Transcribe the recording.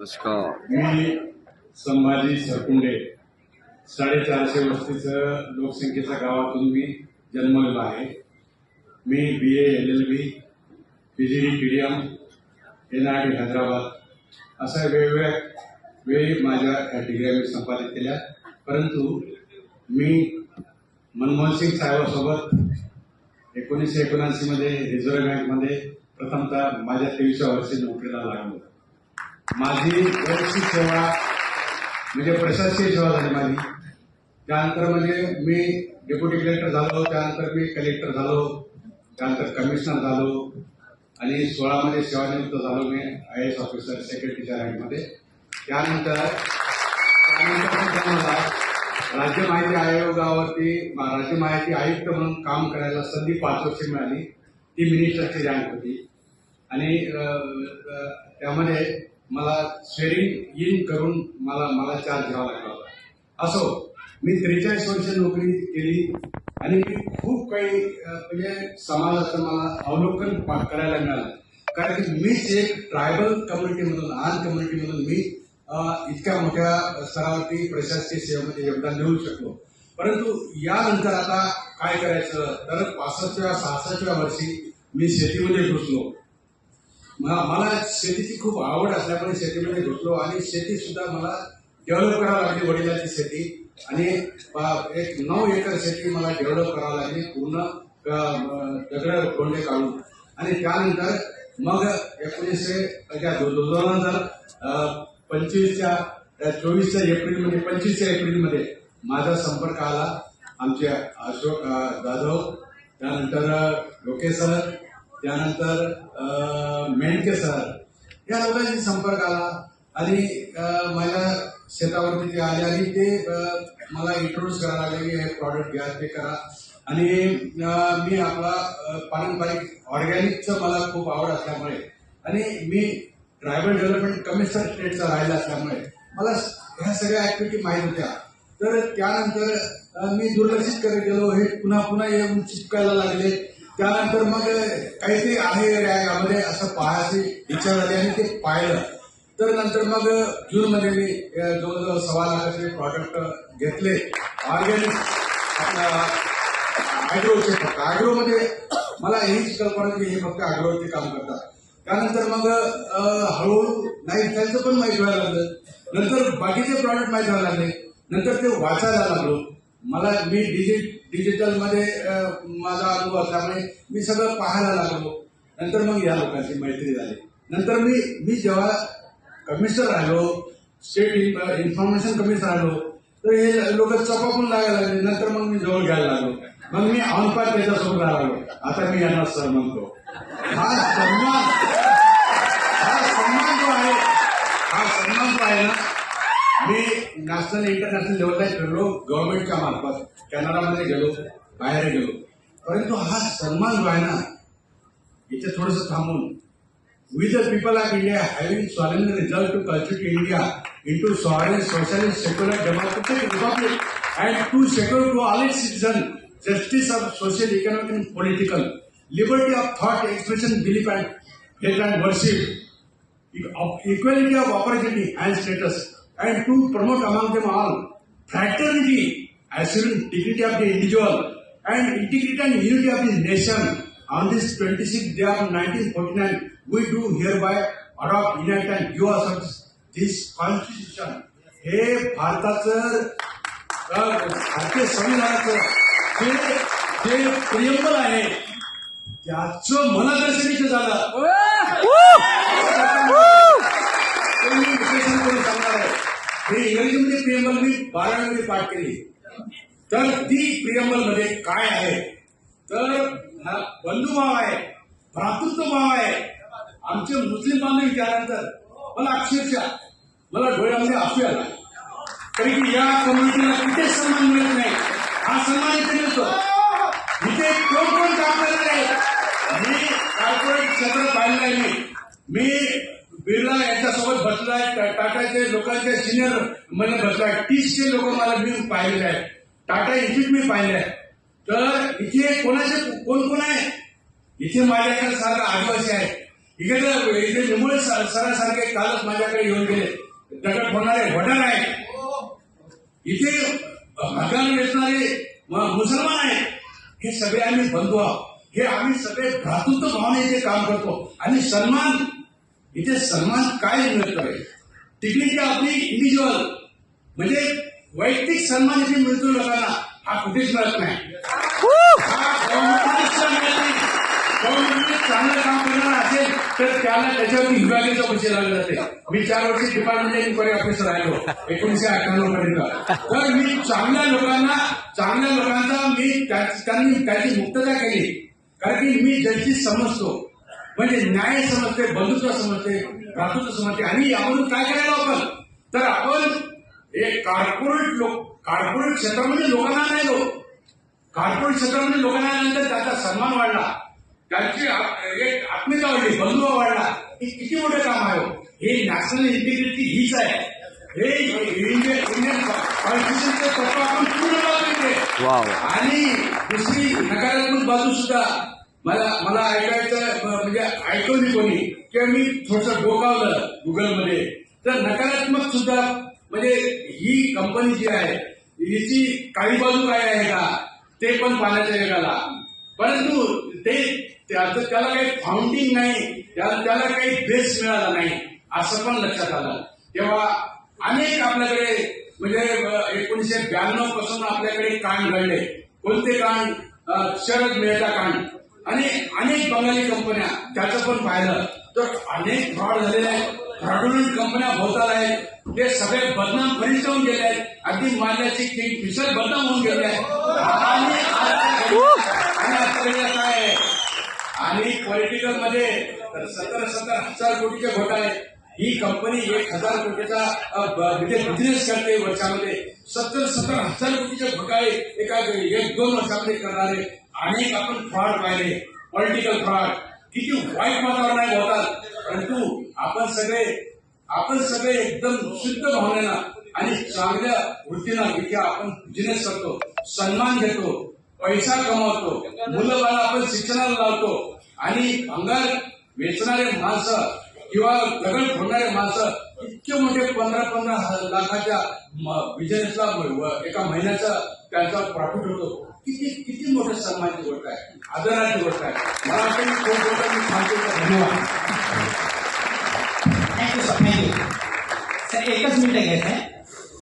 नमस्कार. मी संभाजी सरकुंडे 450 वस्तीचं लोकसंख्येच्या गावातून मी जन्मलेलो आहे. मी BA LLB PGD PDM NIT Hyderabad अशा वेगवेगळ्या वेळी माझ्या डिग्र्या मी संपादित केल्या. परंतु मी मनमोहन सिंग साहेबांसोबत 1979 मध्ये रिझर्व्ह बँकमध्ये प्रथमतः माझ्या 23व्या वर्षी नोकरीला लागलो. माझी वैयक्तिक सेवा म्हणजे प्रशासकीय सेवा झाली माझी. त्यानंतर म्हणजे मी डेप्युटी कलेक्टर झालो, त्यानंतर मी कलेक्टर झालो, त्यानंतर कमिशनर झालो आणि 16 मध्ये सेवानिवृत्त झालो मी IAS ऑफिसर सेक्रेटरीच्या रँकमध्ये. त्यानंतर मला राज्य माहिती आयोगावरती राज्य माहिती आयुक्त म्हणून काम करायला संधी 5 वर्ष मिळाली. ती मिनिस्टरची रँक होती आणि त्यामध्ये मला स्वेरिंग इन करून मला चार्ज घ्यावा लागला होता. असो, मी 43 वर्ष नोकरी केली आणि मी खूप काही म्हणजे समाजाचं मला अवलोकन करायला मिळालं. कारण की मीच एक ट्रायबल कम्युनिटीमधून आन कम्युनिटीमधून मी इतक्या मोठ्या स्तरावरती प्रशासकीय सेवेमध्ये योगदान देऊ शकलो. परंतु यानंतर आता काय करायचं तर 65व्या वर्षी मी शेतीमध्ये घुसलो. मला शेतीची खूप आवड असल्यामुळे शेतीमध्ये घुसलो आणि शेती सुद्धा मला डेव्हलप करावी लागली. वडिलांची शेती आणि एक 9 एकर शेती मला डेव्हलप करावी लागली पूर्ण दगड कोंडे काढून. आणि त्यानंतर मग 2025च्या एप्रिलमध्ये माझा संपर्क आला. आमचे अशोक जाधव, त्यानंतर लोके सर, त्यानंतर मेंढके सर या लोकांशी संपर्क आला आणि माझ्या शेतावरती ते आले आणि ते मला इंट्रोड्यूस करायला लागले की हे प्रॉडक्ट घ्या, ते करा. आणि मी आपला पारंपरिक ऑर्गॅनिकचं मला खूप आवड असल्यामुळे आणि मी ट्रायबल डेव्हलपमेंट कमिशनर स्टेटचा राहिला असल्यामुळे मला ह्या सगळ्या ऍक्टिव्हिटी माहीत होत्या. तर त्यानंतर मी दुर्लक्षित करत गेलो. हे पुन्हा येऊन चिपकायला लागले. त्यानंतर मग काहीतरी आहे यामध्ये असं पाहायची इच्छा झाली आणि ते पाहिलं. तर नंतर मग जूनमध्ये मी जवळजवळ 1.25 लाखाचे प्रॉडक्ट घेतले ऑर्गॅनिक ॲग्रोचे. फक्त ॲग्रोमध्ये मला हेच कल्पना की हे फक्त ॲग्रोवरती काम करतात. त्यानंतर मग हळूहळू नाही त्यांचं पण माहीत व्हायला लागलं. नंतर बाकीचे प्रॉडक्ट माहीत व्हायला लागले. नंतर ते वाचायला लागलो. मी डिजिटलमध्ये माझा अनुभव असल्यामुळे मी सगळं पाहायला लागलो. नंतर मग या लोकांची मैत्री झाली. नंतर मी जेव्हा कमिशनर राहिलो, स्टेट इन्फॉर्मेशन कमिशनर राहिलो, तर हे लोक चपाकून लागायला लागले. नंतर मग मी जवळ घ्यायला लागलो. मग मी ऑनपार त्याच्यासोबत राहायला लागलो. आता मी यांना सर म्हणतो. हा सन्मान जो आहे ना, मी नॅशनल इंटरनॅशनल लेवलला फिरलो गव्हर्नमेंटच्या मार्फत. कॅनडामध्ये गेलो, बाहेर गेलो. परंतु हा सन्मान जो आहे ना, इथे थोडंसं थांबून We the people of India having solemn resolved to constitute India into sovereign, socialist, secular, democratic republic and to secure to all its citizens justice of social, economic and political, liberty of thought, expression, belief and faith and worship, equality of opportunity and status, and to promote among them all fraternity, assuring dignity of the individual and integrity and unity of the nation. On this 26th day of 1949, we do hereby adopt, enact and give us this constitution. हे भारताचं भारतीय संविधानाचं जे प्रियंबल आहे त्याचं मनदर्शन इथे झालं. विश्लेषण करून सांगणार आहे. हे इंग्रजीमध्ये प्रियंबल मी 12वी पाठ केली. तर ती प्रियंबल मध्ये काय आहे तर बंधुभाव आहे, भ्रातृत्व भाव आहे. आमचे मुस्लिम बांधव विचारल्यानंतर मला डोळ्यामध्ये असू आला. कारण की या कम्युनिटीला कुठेच सन्मान मिळत नाही. हा सन्मान इथे मिळतो. इथे कोण काम करणार आहे. मी कॉर्पोरेट क्षेत्र पाहिलेलं आहे. मी बिर्ला यांच्यासोबत बसलाय, टाटाचे लोकांच्या सिनियर मध्ये बसलाय. 30चे लोक मला मी पाहिलेले आहेत. टाटा इन्स्टिट्यूट मी पाहिले आहे. तर इथे कोण आहे. इथे माझ्याकडे सारखं आदिवासी आहे. इथे निमुळे सरासारखे कालच माझ्याकडे येऊन गेले. दगड फोडणारे वडार आहेत, इथे भगवान वेचणारे मुसलमान आहेत. हे सगळे आम्ही बंधू आहोत. हे आम्ही सगळे भ्रातृत्व भावने इथे काम करतो. आणि सन्मान, इथे सन्मान काय मिळतोय? टिकली आपली इंडिव्हिज्युअल म्हणजे वैयक्तिक सन्मान इथे मिळतो लोकांना, हा कुठेच मिळत नाही. हा गव्हर्नमेंटने चांगलं काम करणार असेल तर त्याला त्याच्यावरती विभागाचा पैसे लागले जाते. मी 4 वर्ष डिपार्टमेंट इन्क्वायरी ऑफिसर राहिलो 1998 पर्यंत. तर मी चांगल्या लोकांचा मी त्याची मुक्तता केली. कारण की मी जस्टिस समजतो, म्हणजे न्याय समजते, बंधुत्व समजते, भ्रातृत्व समजते. आणि यामधून काय करायला आपण, तर आपण एक कॉर्पोरेट क्षेत्रामध्ये लोकांना नाही लो, कॉर्पोरेट क्षेत्रामध्ये लोकांना आल्यानंतर त्याचा सन्मान वाढला, त्यांची एक आत्मीयता वाढली, बंधुभाव वाढला. हे किती मोठं काम आहे. हे नॅशनल इंटिग्रिटी हीच आहे. हे इंडियन कॉन्स्टिट्यूशनचं तत्व आपण पूर्ण पाळतो. आणि दुसरी नकारात्मक बाजू सुद्धा मला ऐकायचं, म्हणजे ऐकवली कोणी किंवा मी थोडंसं डोकावलं गुगलमध्ये, तर नकारात्मक सुद्धा म्हणजे ही कंपनी जी आहे हिची काही बाजू काय आहे का ते पण पाहण्याच्या वेगाला. परंतु त्याला काही फाउंडिंग नाही, त्याला काही बेस मिळाला नाही असं पण लक्षात आलं. तेव्हा अनेक आपल्याकडे म्हणजे 1992 पासून आपल्याकडे कांड घडले. कोणते कांड? शरद मेहता कांड आणि अनेक बंगाली कंपन्या, त्याचं पण पाहिलं तर अनेक फ्रॉड झालेले आहेत. फ्रॉडुलंट कंपन्या भोवताल आहेत. ते सगळे बदनाम फरीच होऊन गेले आहेत. अगदी माल्याची किंगफिशर बदनाम होऊन गेले आहेत. आणि आता काय आहे, आणि पॉलिटिकल मध्ये 17 हजार कोटीचे घोटाळे. ही कंपनी 1,000 कोटीचा बिझनेस करते वर्षामध्ये. 17 हजार कोटीचे घोटाळे एका 1-2 वर्षामध्ये करणारे अनेक आपण फ्रॉड पाहिले. पॉलिटिकल फ्रॉड किती वाईट वातावरण आहे होतात. परंतु आपण सगळे एकदम शुद्ध भावनेनं आणि चांगल्या वृत्तीनं इथे आपण बिझनेस करतो, सन्मान घेतो, पैसा कमावतो, मुलं बाळा आपण शिक्षणाला लावतो. आणि भंगार वेचणारे माणसं किंवा दगड फोडणारे माणसं इतके मोठे 15 लाखाच्या बिझनेसला एका महिन्याचा त्यांचा प्रॉफिट होतो. किती मोठं सन्मानाची गोष्ट आहे, आदराची गोष्ट आहे. मला वाटतं खूप मोठं मी सांगतो. धन्यवाद. Thank you sir, thank you sir. एकच मिनिट घ्यायचं आहे.